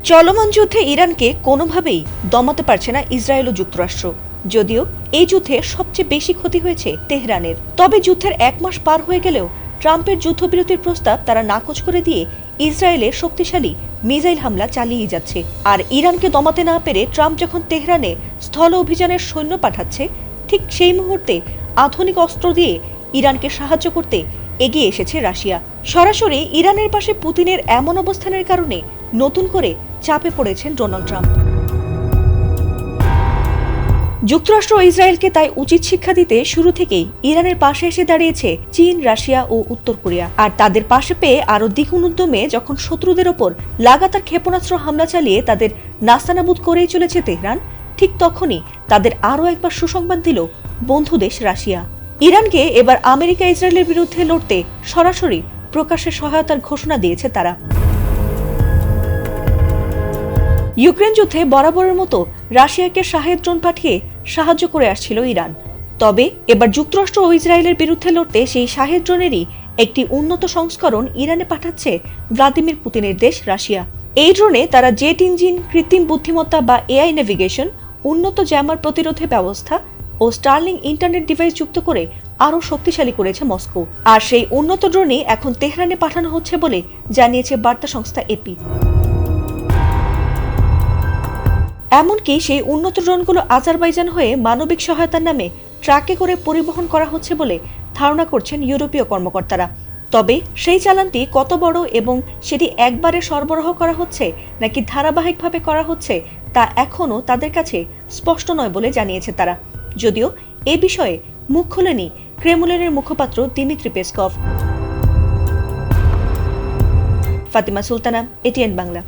চলমান যুদ্ধে ইরানকে কোনোভাবেই দমাতে পারছে না ইসরায়েল ও যুক্তরাষ্ট্র। যদিও এই যুদ্ধে সবচেয়ে বেশি ক্ষতি হয়েছে তেহরানের। তবে যুদ্ধের 1 মাস পার হয়ে গেলেও ট্রাম্পের যুদ্ধবিরতির প্রস্তাব তারা নাকচ করে দিয়ে ইসরায়েলের শক্তিশালী মিসাইল হামলা চালিয়ে যাচ্ছে। আর ইরানকে দমাতে না পেরে ট্রাম্প যখন তেহরানে স্থল অভিযানের সৈন্য পাঠাচ্ছে, ঠিক সেই মুহূর্তে আধুনিক অস্ত্র দিয়ে ইরানকে সাহায্য করতে এগিয়ে এসেছে রাশিয়া। সরাসরি ইরানের পাশে পুতিনের এমন অবস্থানের কারণে নতুন করে চাপে পড়েছেন ডোনাল্ড ট্রাম্প। যুক্তরাষ্ট্র ও ইসরায়েলকে তাই উচিত শিক্ষা দিতে শুরু থেকেই ইরানের পাশে এসে দাঁড়িয়েছে চীন, রাশিয়া ও উত্তর কোরিয়া। আর তাদের পাশে পেয়ে আরও দ্বিগুণ উদ্যমে যখন শত্রুদের ওপর লাগাতার ক্ষেপণাস্ত্র হামলা চালিয়ে তাদের নাস্তানাবুদ করেই চলেছে তেহরান, ঠিক তখনই তাদের আরও একবার সুসংবাদ দিল বন্ধু দেশ রাশিয়া। ইরানকে এবার আমেরিকা ইসরায়েলের বিরুদ্ধে লড়তে সরাসরি প্রকাশ্যে সহায়তার ঘোষণা দিয়েছে তারা। ইউক্রেন যুদ্ধে বরাবরের মতো রাশিয়াকে শাহেদ ড্রোন পাঠিয়ে সাহায্য করে আসছিল ইরান। তবে এবার যুক্তরাষ্ট্র ও ইসরায়েলের বিরুদ্ধে লড়তে সেই শাহেদ ড্রোনেরই একটি উন্নত সংস্করণ ইরানে পাঠাচ্ছে ভ্লাদিমির পুতিনের দেশ রাশিয়া। এই ড্রোনে তারা জেট ইঞ্জিন, কৃত্রিম বুদ্ধিমত্তা বা এআই নেভিগেশন, উন্নত জ্যামার প্রতিরোধে ব্যবস্থা ও স্টারলিং ইন্টারনেট ডিভাইস যুক্ত করে আরও শক্তিশালী করেছে মস্কো। আর সেই উন্নত ড্রোনই এখন তেহরানে পাঠানো হচ্ছে বলে জানিয়েছে বার্তা সংস্থা এপি। এমনকি সেই উন্নত ড্রোনগুলো আজারবাইজান হয়ে মানবিক সহায়তার নামে ট্রাকে করে পরিবহন করা হচ্ছে বলে ধারণা করছেন ইউরোপীয় কর্মকর্তারা। তবে সেই চালানটি কত বড় এবং সেটি একবারে সরবরাহ করা হচ্ছে নাকি ধারাবাহিকভাবে করা হচ্ছে তা এখনও তাদের কাছে স্পষ্ট নয় বলে জানিয়েছে তারা। যদিও এ বিষয়ে মুখ খোলেনি ক্রেমলিনের মুখপাত্র Dmitry Peskov. Fatima Sultana, ATN Bangla.